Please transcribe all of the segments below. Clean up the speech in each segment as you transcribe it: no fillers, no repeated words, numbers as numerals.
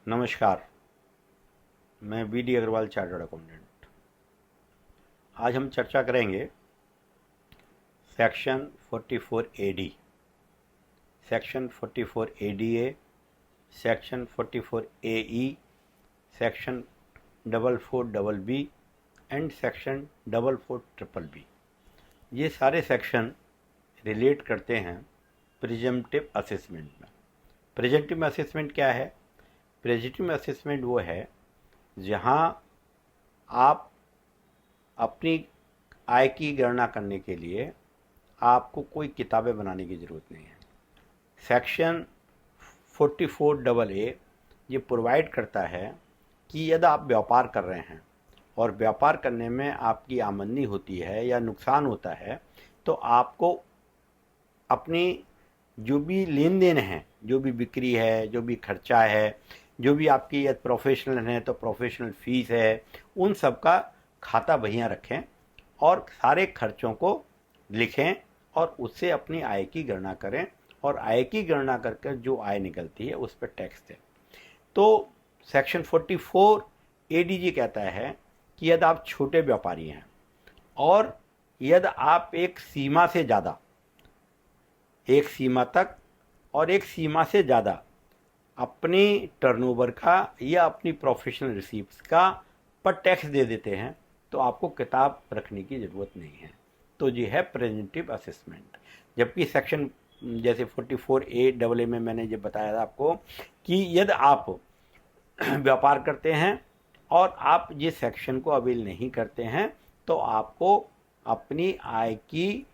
नमस्कार। मैं VD Agarwal, chartered accountant. आज हम चर्चा करेंगे section 44 AD, section 44 ADA, section 44 AE, section 44 B and section 44 B. ये सारे सेक्शन रिलेट करते हैं प्रिजम्पटिव असेसमेंट में। प्रिजम्पटिव असेसमेंट क्या है? प्रिजम्पटिव असेसमेंट वो है जहां आप अपनी आय की गणना करने के लिए आपको कोई किताबें बनाने की ज़रूरत नहीं है। सेक्शन 44 ए ये प्रोवाइड करता है कि यदि आप व्यापार कर रहे हैं और व्यापार करने में आपकी आमदनी होती है या नुकसान होता है, तो आपको अपनी जो भी लेन देन है, जो भी बिक्री है, जो भी खर्चा है, जो भी आपकी यदि प्रोफेशनल है तो प्रोफेशनल फीस है, उन सब का खाता बहियाँ रखें और सारे खर्चों को लिखें और उससे अपनी आय की गणना करें और आय की गणना करके जो आय निकलती है उस पर टैक्स दें। तो सेक्शन 44 एडीजी कहता है कि यदि आप छोटे व्यापारी हैं और यदि आप एक सीमा से ज़्यादा, एक सीमा तक और एक सीमा से ज़्यादा अपनी टर्नओवर का या अपनी प्रोफेशनल रिसीप्ट्स का पर टैक्स दे देते हैं तो आपको किताब रखने की ज़रूरत नहीं है। तो ये है प्रिवेंटिव असेसमेंट। जबकि सेक्शन जैसे 44 ए डबल ए में मैंने ये बताया था आपको कि यदि आप व्यापार करते हैं और आप ये सेक्शन को अवेल नहीं करते हैं तो आपको अपनी आय की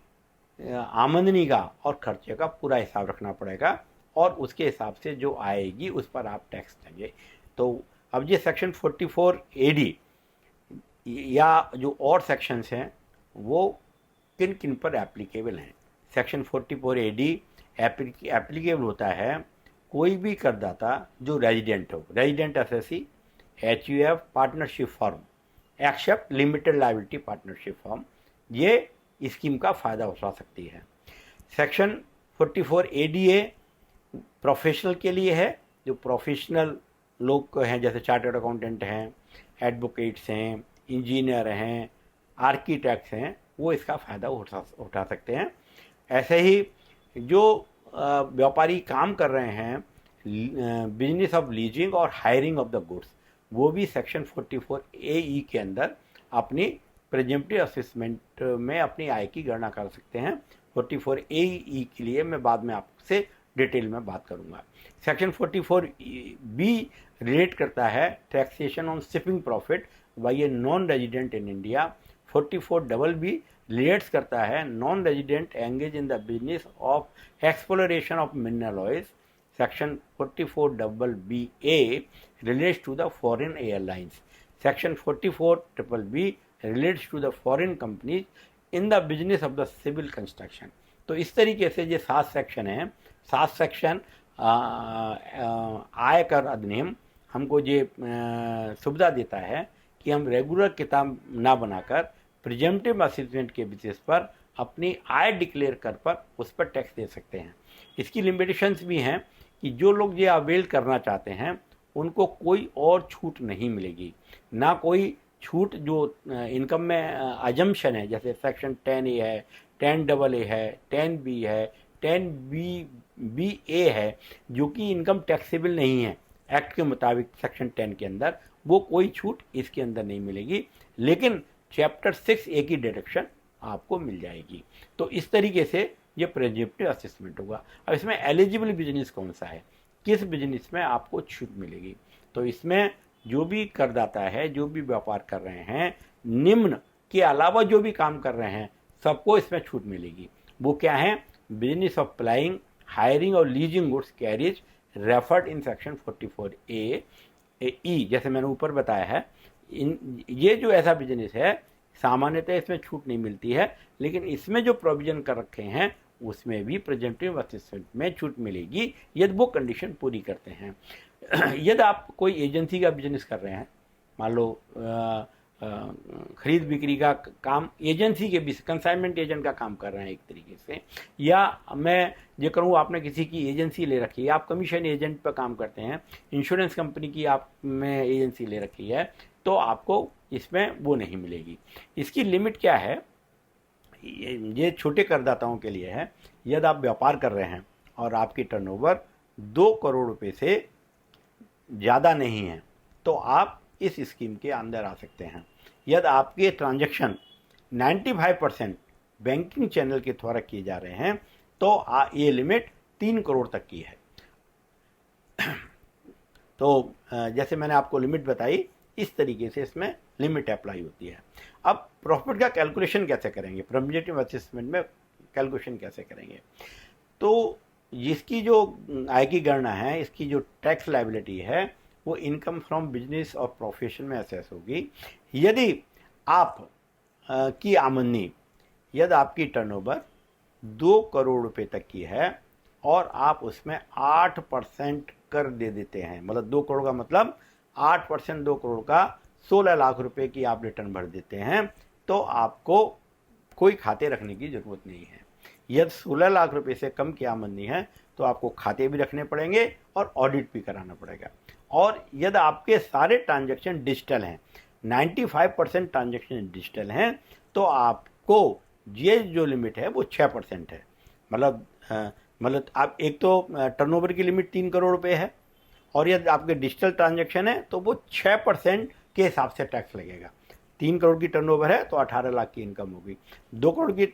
आमदनी का और खर्चे का पूरा हिसाब रखना पड़ेगा और उसके हिसाब से जो आएगी उस पर आप टैक्स देंगे। तो अब ये सेक्शन 44 एडी या जो और सेक्शंस हैं वो किन किन पर एप्लीकेबल हैं। सेक्शन 44 एडी एप्लीकेबल होता है कोई भी करदाता जो रेजिडेंट हो, resident SSC, HUF, partnership firm except limited liability partnership firm, ये स्कीम का फ़ायदा उठा सकती है। सेक्शन 44 एडीए प्रोफेशनल के लिए है, जो प्रोफेशनल लोग हैं जैसे चार्टर्ड अकाउंटेंट हैं, एडवोकेट्स हैं, इंजीनियर हैं, आर्किटेक्ट्स हैं, वो इसका फ़ायदा उठा सकते हैं। ऐसे ही जो व्यापारी काम कर रहे हैं बिजनेस ऑफ लीजिंग और हायरिंग ऑफ द गुड्स, वो भी सेक्शन 44 एई के अंदर अपनी प्रिजम्पटिव असेसमेंट में अपनी आय की गणना कर सकते हैं। 44 एई के लिए मैं बाद में आपसे डिटेल में बात करूंगा। सेक्शन 44 बी रिलेट करता है taxation on shipping profit by a non resident in India. 44 double B relates करता है non resident engage in the business of exploration of mineral oils. Section 44 double B A relates to the foreign airlines. Section 44 triple B relates to the foreign companies in the business of the civil construction. तो इस तरीके से ये 7 section हैं। 7 section आयकर अधिनियम हमको ये सुविधा देता है कि हम रेगुलर किताब ना बनाकर प्रिजम्पटिव असेसमेंट के बेसिस पर अपनी आय डिक्लेयर कर पर उस पर टैक्स दे सकते हैं। इसकी लिमिटेशंस भी हैं कि जो लोग ये अवेल करना चाहते हैं उनको कोई और छूट नहीं मिलेगी, ना कोई छूट जो इनकम में अजम्पशन है, जैसे सेक्शन 10 ए है, 10 डबल ए है, 10 बी है, 10 बी ए है, जो कि इनकम टैक्सेबल नहीं है एक्ट के मुताबिक सेक्शन 10 के अंदर, वो कोई छूट इसके अंदर नहीं मिलेगी, लेकिन चैप्टर 6 ए की डिडक्शन आपको मिल जाएगी। तो इस तरीके से ये प्रिजम्पटिव असेसमेंट होगा। अब इसमें एलिजिबल बिजनेस कौन सा है, किस बिजनेस में आपको छूट मिलेगी? तो इसमें जो भी करदाता है, जो भी व्यापार कर रहे हैं, निम्न के अलावा जो भी काम कर रहे हैं, सबको इसमें छूट मिलेगी। वो क्या है? बिजनेस ऑफ प्लाइंग, हायरिंग और leasing goods carriage referred in section 44 A E, जैसे मैंने ऊपर बताया है। ये जो ऐसा बिजनेस है सामान्यतः इसमें छूट नहीं मिलती है, लेकिन इसमें जो प्रोविजन कर रखे हैं उसमें भी प्रिजम्पटिव असेसमेंट में छूट मिलेगी यदि वो कंडीशन पूरी करते हैं। यदि आप कोई एजेंसी का बिजनेस कर रहे हैं, मान लो खरीद बिक्री का काम एजेंसी के बीच कंसाइनमेंट एजेंट का काम कर रहे हैं एक तरीके से, या मैं ये करूँ आपने किसी की एजेंसी ले रखी है, आप कमीशन एजेंट पर काम करते हैं, इंश्योरेंस कंपनी की आप में एजेंसी ले रखी है, तो आपको इसमें वो नहीं मिलेगी। इसकी लिमिट क्या है, ये छोटे करदाताओं के लिए है। यदि आप व्यापार कर रहे हैं और आपकी टर्नओवर 2 करोड़ रुपए से ज़्यादा नहीं है तो आप इस स्कीम के अंदर आ सकते हैं। यदि आपके ट्रांजैक्शन 95% बैंकिंग चैनल के द्वारा किए जा रहे हैं तो ये लिमिट 3 करोड़ तक की है। तो जैसे मैंने आपको लिमिट बताई, इस तरीके से इसमें लिमिट अप्लाई होती है। अब प्रॉफिट का कैलकुलेशन कैसे करेंगे, प्रॉफिटेटिव असेसमेंट में कैलकुलेशन कैसे करेंगे, तो जिसकी जो आय की गणना है, इसकी जो टैक्स लायबिलिटी है वो इनकम फ्रॉम बिजनेस और प्रोफेशन में असेस होगी। यदि आप की आमदनी, यदि आपकी टर्नओवर 2 करोड़ रुपए तक की है और आप उसमें 8% कर दे देते हैं, मतलब 2 करोड़ का मतलब 8%, 2 करोड़ का 16 लाख रुपए की आप रिटर्न भर देते हैं, तो आपको कोई खाते रखने की ज़रूरत नहीं है। यदि 16 लाख रुपए से कम की आमदनी है तो आपको खाते भी रखने पड़ेंगे और ऑडिट भी कराना पड़ेगा। और यदि आपके सारे ट्रांजैक्शन डिजिटल हैं, 95% ट्रांजैक्शन डिजिटल हैं, तो आपको ये जो लिमिट है वो 6% है। मतलब आप एक तो टर्नओवर की लिमिट 3 करोड़ रुपए है, और यदि आपके डिजिटल ट्रांजैक्शन है तो वो 6% के हिसाब से टैक्स लगेगा। 3 करोड़ की टर्नओवर है तो 18 लाख की इनकम होगी, 2 करोड़ की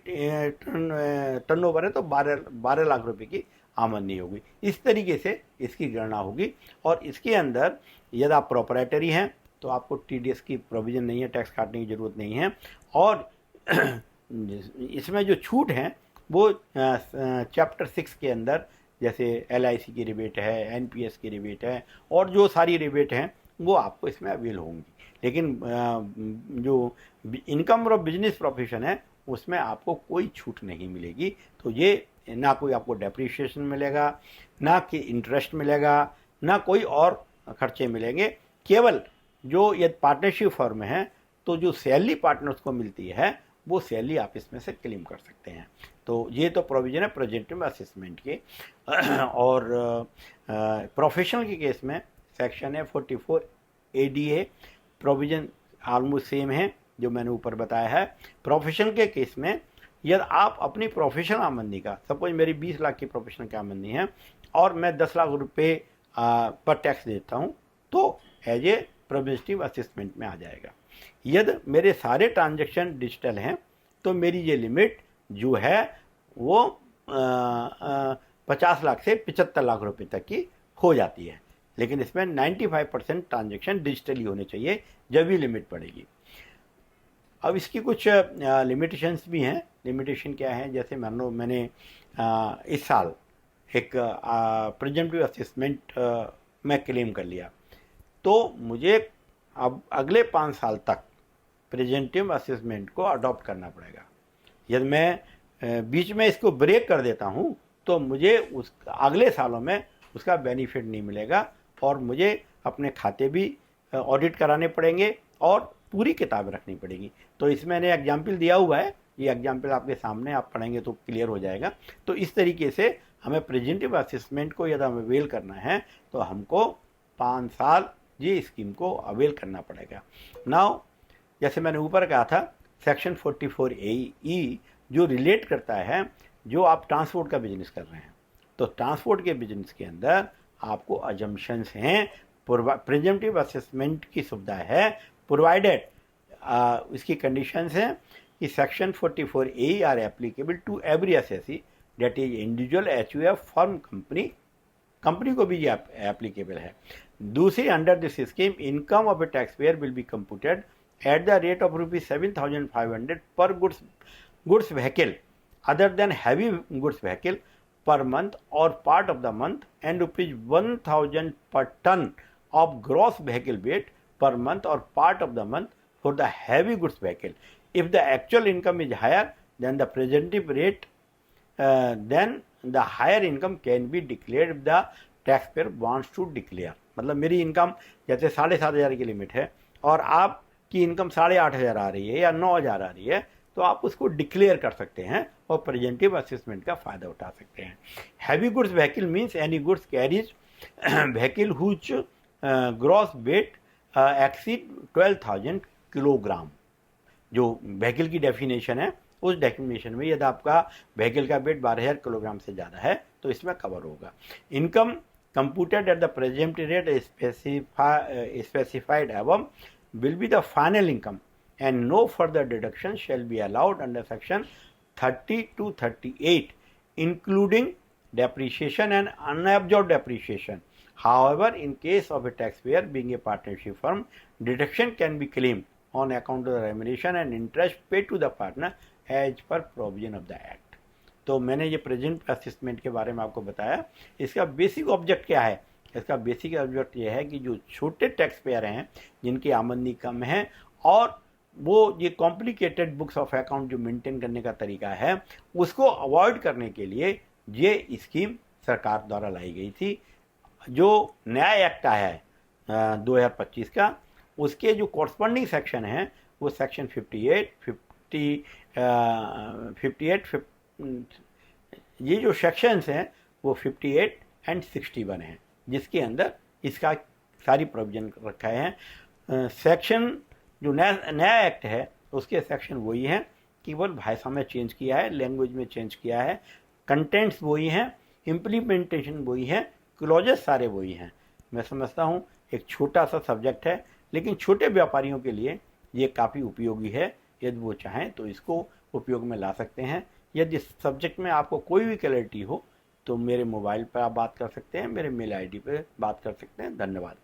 टर्नओवर है तो 12 लाख रुपए की आमदनी होगी। इस तरीके से इसकी गणना होगी। और इसके अंदर यदि आप प्रोपराइटरी हैं तो आपको टीडीएस की प्रोविज़न नहीं है, टैक्स काटने की ज़रूरत नहीं है। और इसमें जो छूट हैं वो चैप्टर 6 के अंदर, जैसे LIC की रिबेट है, NPS की रिबेट है, और जो सारी रिबेट हैं वो आपको इसमें अवेल होंगी। लेकिन जो इनकम और बिजनेस प्रोफेशन है उसमें आपको कोई छूट नहीं मिलेगी। तो ये ना कोई आपको डेप्रिसिएशन मिलेगा, ना कि इंटरेस्ट मिलेगा, ना कोई और खर्चे मिलेंगे। केवल जो ये पार्टनरशिप फर्म है तो जो सैलरी पार्टनर्स को मिलती है वो सैलरी आप इसमें से क्लेम कर सकते हैं। तो ये तो प्रोविज़न है प्रेजेंटिव असेसमेंट के। और प्रोफेशनल के केस में सेक्शन है 44 ADA, प्रोविज़न ऑलमोस्ट सेम है जो मैंने ऊपर बताया है। प्रोफेशनल के केस में यदि आप अपनी प्रोफेशनल आमदनी का, सपोज मेरी 20 लाख की प्रोफेशनल की आमदनी है और मैं 10 लाख रुपए पर टैक्स देता हूँ, तो एज ए प्रोविज़टिव असेसमेंट में आ जाएगा। यदि मेरे सारे ट्रांजैक्शन डिजिटल हैं तो मेरी ये लिमिट जो है वो 50 लाख से 75 लाख रुपए तक की हो जाती है। लेकिन इसमें 95% ट्रांजैक्शन डिजिटली होने चाहिए, जब भी लिमिट पड़ेगी। अब इसकी कुछ लिमिटेशंस भी हैं। लिमिटेशन क्या है, जैसे मान लो मैंने इस साल एक प्रेजेंटिव असेसमेंट में क्लेम कर लिया, तो मुझे अब अगले 5 साल तक प्रेजेंटिव असेसमेंट को अडॉप्ट करना पड़ेगा। यदि मैं बीच में इसको ब्रेक कर देता हूँ तो मुझे उस अगले सालों में उसका बेनिफिट नहीं मिलेगा, और मुझे अपने खाते भी ऑडिट कराने पड़ेंगे और पूरी किताबें रखनी पड़ेगी। तो इसमें मैंने एग्जाम्पल दिया हुआ है, ये एग्जाम्पल आपके सामने, आप पढ़ेंगे तो क्लियर हो जाएगा। तो इस तरीके से हमें प्रेजेंटिव असेसमेंट को यदि हमें अवेल करना है तो हमको 5 साल ये स्कीम को अवेल करना पड़ेगा। नाउ जैसे मैंने ऊपर कहा था, सेक्शन 44 AE जो रिलेट करता है, जो आप ट्रांसपोर्ट का बिजनेस कर रहे हैं, तो ट्रांसपोर्ट के बिजनेस के अंदर आपको अजम्पशंस हैं, प्रेजेंटिव असेसमेंट की सुविधा है, प्रोवाइडेड इसकी कंडीशंस हैं कि section 44 AE are applicable to every assessee that is individual, HUF, firm, company को भी ये एप्लीकेबल है। दूसरी, under this scheme income of a tax payer will be computed at the rate of ₹7,500 per goods vehicle other than heavy goods vehicle per month or part of the month, and ₹1,000 per ton of gross vehicle weight per month or part of the month for the heavy goods vehicle. If the actual income is higher than the presumptive rate, then the higher income can be declared if the taxpayer wants to declare. मतलब मेरी income जैसे 7,500 की limit है और आप कि income 8,500 आ रही है या 9,000 आ रही है, तो आप उसको डिक्लेयर कर सकते हैं और प्रेजेंटिव असेसमेंट का फ़ायदा उठा सकते हैं। Heavy goods vehicle means any goods carries vehicle हुच gross weight exceed 12,000 kilogram. जो व्हीकल की डेफिनेशन है, उस डेफिनेशन में यदि आपका व्हीकल का वेट 12,000 किलोग्राम से ज़्यादा है तो इसमें कवर होगा। Income computed at the present rate specified above will be the final income and no further deduction shall be allowed under section 30 to 38 including depreciation and unabsorbed depreciation. However, in case of a taxpayer being a partnership firm, deduction can be claimed on account of the remuneration and interest paid to the partner as per provision of the act. तो मैंने ये present assessment के बारे में आपको बताया। इसका basic object क्या है? इसका बेसिक ऑब्जेक्ट ये है कि जो छोटे टैक्स पेयर हैं, जिनकी आमदनी कम है और वो ये कॉम्प्लिकेटेड बुक्स ऑफ अकाउंट जो मेंटेन करने का तरीका है, उसको अवॉइड करने के लिए ये स्कीम सरकार द्वारा लाई गई थी। जो नया एक्ट आया है 2025 का, उसके जो कॉरस्पॉन्डिंग सेक्शन हैं वो सेक्शन 58 ये जो सेक्शंस हैं वो 58 एंड 61 हैं, जिसके अंदर इसका सारी प्रोविजन रखा है। सेक्शन जो नया एक्ट है उसके सेक्शन वही हैं, केवल भाषा में चेंज किया है, लैंग्वेज में चेंज किया है, कंटेंट्स वही हैं, इम्प्लीमेंटेशन वही है, क्लॉजेस सारे वही हैं। मैं समझता हूँ एक छोटा सा सब्जेक्ट है, लेकिन छोटे व्यापारियों के लिए ये काफ़ी उपयोगी है। यदि वो चाहें तो इसको उपयोग में ला सकते हैं। यदि इस सब्जेक्ट में आपको कोई भी क्लैरिटी हो तो मेरे मोबाइल पर आप बात कर सकते हैं, मेरे मेल आईडी पर बात कर सकते हैं। धन्यवाद।